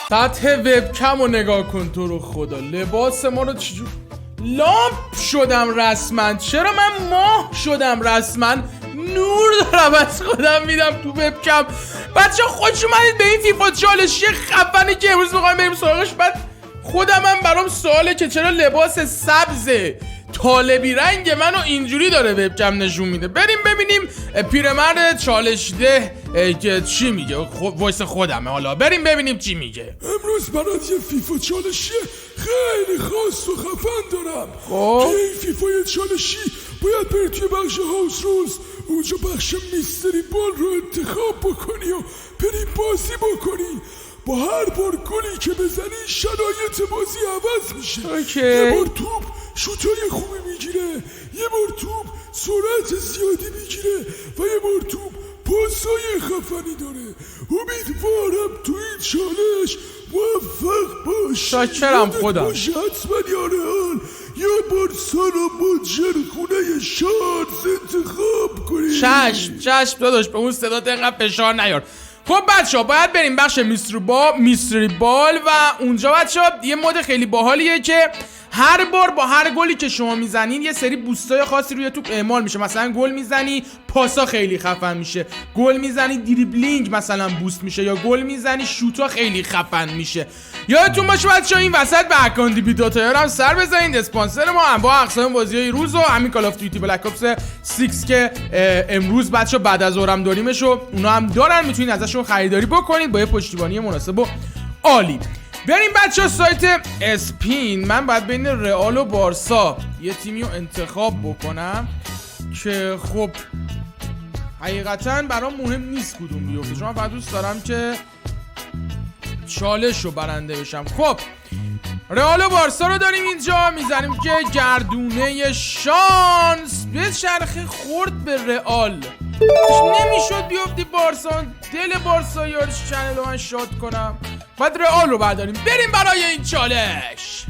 سطح وبکم رو نگاه کن تو رو خدا. لباس ما رو چجور لامپ شدم رسما. چرا من ماه شدم رسما؟ نور دارم از خودم میدم تو وبکم. بچه خوش اومدید به این فیفا چالشی خفنی که امروز میخوایم بریم سراغش. بعد خودم هم برام سواله که چرا لباس سبز طالبی رنگ منو اینجوری داره وبکم نشون میده. بریم ببینیم پیرمرد چالش ده که چی میگه. وایس خودمه. حالا بریم ببینیم چی میگه. امروز برات یه فیفا چالشی خیلی خاص و خفن دارم. خب این فیفا چالشی باید بری توی بخش هاوس رولز، اونجا بخش میستری بال رو انتخاب بکنی و بری بازی بکنی. با هر بار گلی که بزنی شرایط بازی عوض میشه. یه بار توپ شوتای خوبی میگیره، یه بار توپ سرعت زیادی میگیره و یه بار توپ پاسای خفنی داره. امیدوارم تو این چالش موفق باشی. شاکرم خدا. حتما یا رئال یا بارسا رو منجر خونه شانس انتخاب کنی. چشم داداش، به اون صدات اینقدر فشار نیار. خب بچه ها باید بریم بخش میستری بال و اونجا بچه ها یه مود خیلی باحالیه که هر بار با هر گلی که شما میزنین یه سری بوستای خاصی روی توپ اعمال میشه. مثلا گل میزنی پاسا خیلی خفن میشه، گل میزنی دریبلینگ مثلا بوست میشه، یا گل میزنی شوتا خیلی خفن میشه. یادتون باشه بچه‌ها این وسط به اکانت بیداتایر هم سر بزنید. اسپانسر ما هم با اقسام بازی‌های روز و همین کال آف دیوتی بلک اپس 6 که امروز بچه‌ها بعد از ظهرم داریمش و اونا هم دارن، میتونید ازشون خریداری بکنید با یه پشتیبانی مناسب و عالی. بریم بچه سایت اسپین. من باید بین رئال و بارسا یه تیمی رو انتخاب بکنم که خب حقیقتا برام مهم نیست کدوم بیفته، چون من فقط دوست دارم که چالش رو برنده بشم. خب رئال و بارسا رو داریم اینجا. میزنیم که گردونه شانس به چرخ خورد به رئال. نمیشد بیفتی بارسا، دل بارسا یارش چنل رو من شاد کنم. بعد رئال رو برداریم بریم برای این چالش.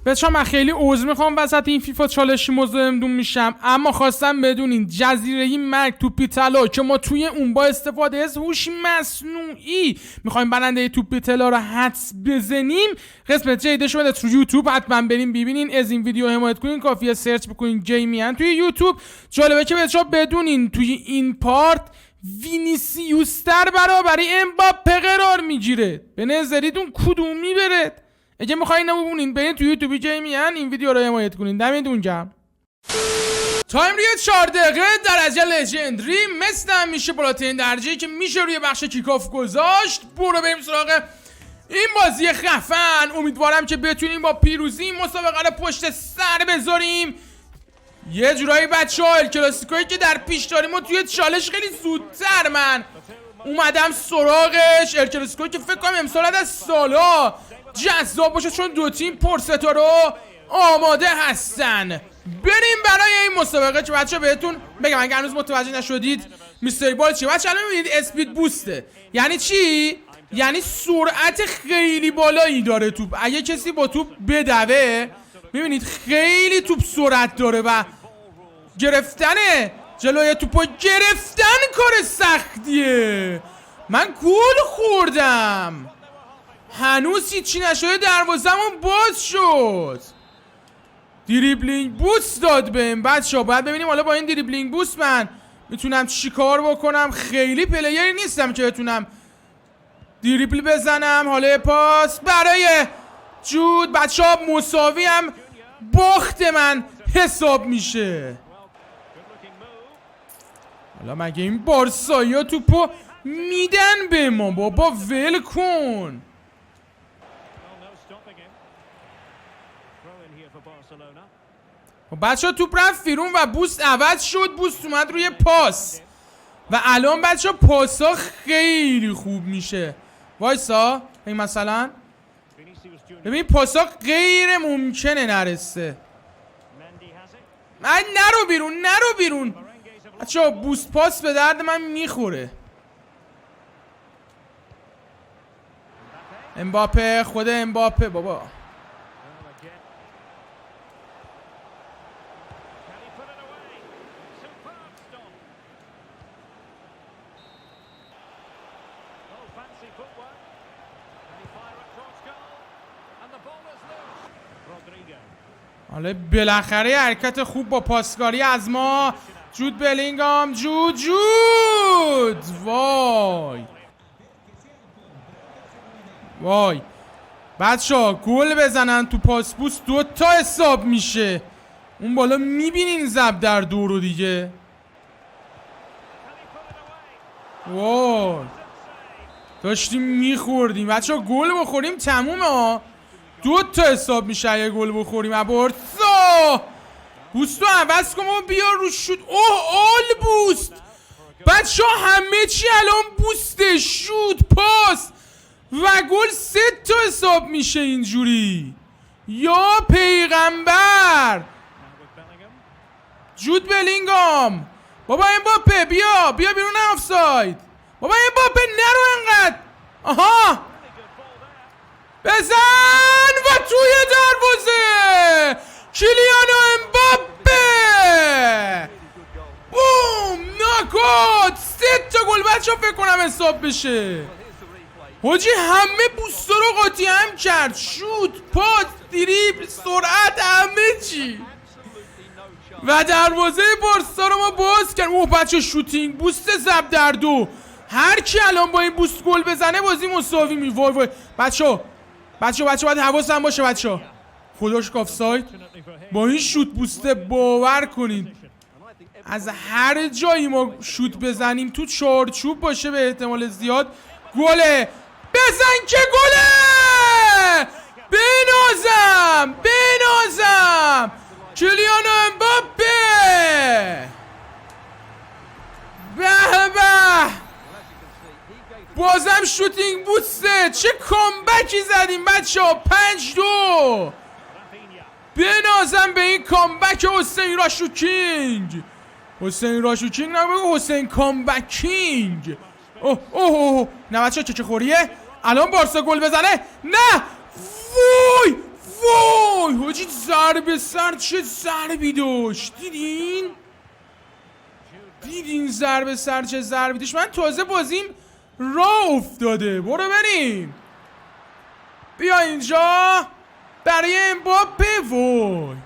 بچه‌ها من خیلی عذر میخوام وسط این فیفا چالشی مزاحمتون میشم، اما خواستم بدونین جزیره مرگ توپی طلا که ما توی اون با استفاده از هوش مصنوعی میخوایم برنده توپی طلا رو حدس بزنیم. قسمت جدید شده تو یوتیوب، حتما بریم ببینین. از این ویدیو حمایت کنین، کافیه سرچ بکنین جیمیان توی یوتیوب. جالبه که بچه‌ها بدونین توی این پارت وینیسیوس در برابری امباپه قرار میگیره. به نظریتون کدوم میبره؟ اگه میخواین ببینین برین تو یوتیوب جیمیان این ویدیو رو حمایت کنین. دمتون گرم. تایم روی 4 دقیقه درجه لژندری مثل همیشه بالاترین درجه‌ای که میشه روی بخش کیکاف گذاشت. برو بریم سراغ این بازی خفن. امیدوارم که بتونیم با پیروزی مسابقه رو پشت سر بذاریم. یه جورایی بچه‌ها ال کلاسیکویی که در پیش داریم و توی چالش خیلی زودتر من اومدم سراغش. ال کلاسیکویی که فکر کنم امسال از سالا جذاب باشه چون دو تیم پرستاره آماده هستن. بریم برای این مسابقه که بچه بهتون بگم اگه هنوز متوجه نشدید میستری بال چیه. بچه الان میبینید اسپید بوسته. یعنی چی؟ یعنی سرعت خیلی بالایی داره توپ. اگه کسی با توپ بدوه میبینید خیلی توپ سرعت داره و گرفتن جلوی توپو گرفتن کار سختیه. من گل خوردم هنوز هیچی نشده، دروازه‌مون باز شد. دریبلینگ بوست داد بهم. بچه‌ها باید ببینیم حالا با این دریبلینگ بوست من میتونم چی کار بکنم. خیلی پلیری نیستم که بتونم دریبل بزنم. حالا پاس برای جود. بچه‌ها مساوی هم باخت من حساب میشه. حالا مگه این بارسایا توپو میدن به ما؟ بابا ول کن. بچه ها توپ رفت بیرون و بوست عوض شد. بوست اومد روی پاس و الان بچه ها پاس ها خیلی خوب میشه. وایسا این مثلا ببین پاس ها غیر ممکنه نرسه. من نرو بیرون بچه ها. بوست پاس به درد من میخوره. امباپه، خود امباپه بابا. حالا بالاخره حرکت خوب با پاسکاری از ما. جود بلینگام، جود وای بچه گل بزنن تو پاس بوست 2 تا حساب میشه. اون بالا میبینین زب در 2 رو دیگه. وای داشتیم میخوردیم بچه گل بخوریم تمومه ها. 2 تا حساب میشه اگه گل بخوریم. ابرسا بوستو عوض کن و بیا رو شوت. اوه آل بوست بچه همه چی الان بوسته. شوت پاس و گل 3 تا حساب میشه اینجوری. یا پیغمبر. جود بلینگام بابا امباپه بیا بیرون آفساید. بابا امباپه نرو انقدر. آها بزن و توی دروازه کیلیانو امباپه. بوم ناکات 3 تا گل بچه فکر کنم حساب بشه. حاجی همه بوستا رو قاطی هم کرد. شوت پاس دریبل سرعت همه چی و دروازه بارسا رو ما باز کردیم. اوه بچه شوتینگ بوست زب در 2. هر کی الان با این بوست گل بزنه بازی مساوی می. وای بچه باید حواسم باشه بچه. خداش آفساید. با این شوت بوسته باور کنین از هر جایی ما شوت بزنیم تو چارچوب باشه به احتمال زیاد گله. بزن که گله. بنازم کیلیانو امباپه. به بازم شوتینگ بوسته. چه کامبکی زدیم بچه ها. 5-2 بنازم به این کامبک حسین راشوکینگ. نبگو حسین کامبکینگ. اوه نه بچه چه خوریه. الان بارسا گل بزنه. نه وای حاجی ضربه سر چه ضربی داشت. دیدین ضربه سر چه ضربی داشت. من تازه بازیم راه افتاده. برو بریم بیا اینجا برای امباپه. وای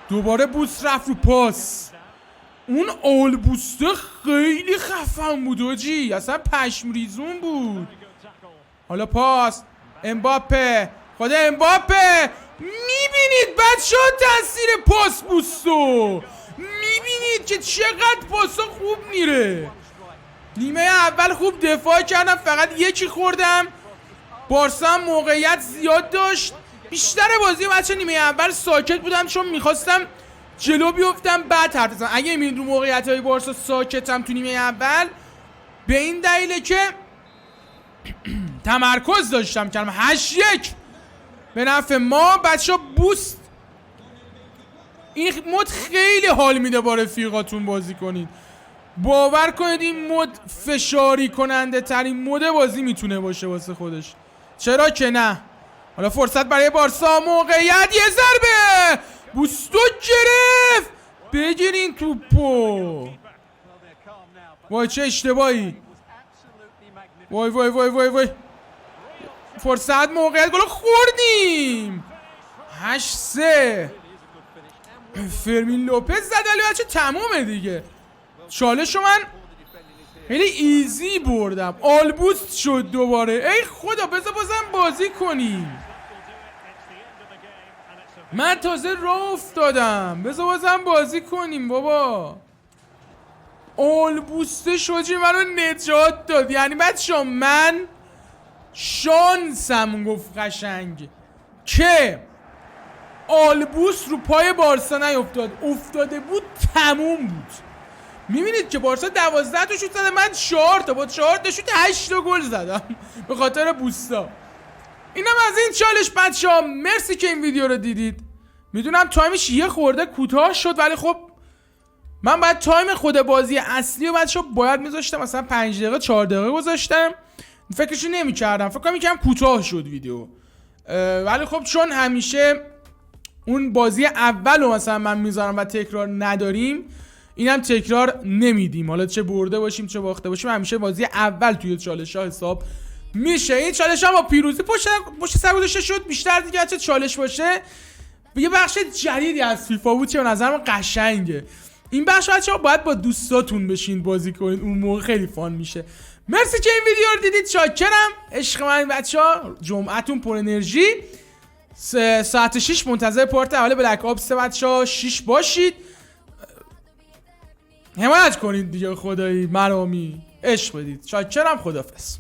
دوباره بوست رفت رو پاس. اون آل بوسته خیلی خفن بود حاجی. اصلا پشم ریزون بود. حالا پاس امباپه. خود امباپه میبینید بچه ها تاثیر پاس بوستو. میبینید که چقدر پاسا خوب میره. نیمه اول خوب دفاع کردم فقط یکی خوردم. بارسا هم موقعیت زیاد داشت. بیشتر بازی بچه نیمه اول ساکت بودم چون میخواستم جلو بیفتم بعد حرف بزنم. اگه میبینید رو موقعیت های بارسا ساکتم تو نیمه اول به این دلیله که تمرکز داشتم کردم. 8-1 به نفع ما بچه ها. بوست این مد خیلی حال میده با رفیقاتون بازی کنید. باور کنید این مد فشاری کننده ترین مد بازی میتونه باشه واسه خودش. چرا که نه. حالا فرصت برای بارسا. موقعیت یه ضربه بوستو گرفت. بگیرین توپو. وای چه اشتباهی. وای فرصت موقعیت گل خوردیم. 8-3 فرمین لوپز زد. ولی بچه تمومه دیگه. چالشو من خیلی ایزی بردم. آلبوست شد دوباره. ای خدا بذار بازم بازی کنیم. من تازه راه افتادم. بذار بازم بازی کنیم بابا. آلبوسته شدی منو نجات داد. یعنی بچه من شانسم گفت قشنگ که آلبوس رو پای بارسا نیفتاد. افتاده بود تموم بود. میبینید که بارسا 12 تا شوت زده. من 4 تا با 4 تا شوت 8 تا گل زدم به خاطر بوستا. اینم از این چالش بچه‌ها. مرسی که این ویدیو رو دیدید. میدونم تایمش یه خورده کوتاه شد ولی خب من بعد تایم خود بازی اصلی و بچه‌ها باید میذاشتم مثلا 5 دقیقه 4 دقیقه گذاشتم. فکرشو نمی‌کردم. فکر کنم یکم کوتاه شد ویدیو. ولی خب چون همیشه اون بازی اولو مثلا من میذارم و تکرار نداریم اینم تکرار نمیدیم. حالا چه برده باشیم چه باخته باشیم همیشه بازی اول توی چالش‌ها حساب میشه. این چالش هم با پیروزی پشت سر گذاشته شد. بیشتر دیگه چه چالش باشه یه بخش جدیدی از فیفا بود که به نظر من قشنگه. این بخش بچه‌ها باید با دوستاتون بشین بازی کنید، اون موقع خیلی فان میشه. مرسی که این ویدیو رو دیدید، شاکرم. عشق من بچه‌ها، جمعتون پر انرژی. ساعت 6 منتظر پارت اول بلک آپس بچه‌ها 6 باشید. حمایت کنید دیگه، خدایی مرامی عشق بدید. شاکرم. خدافظ.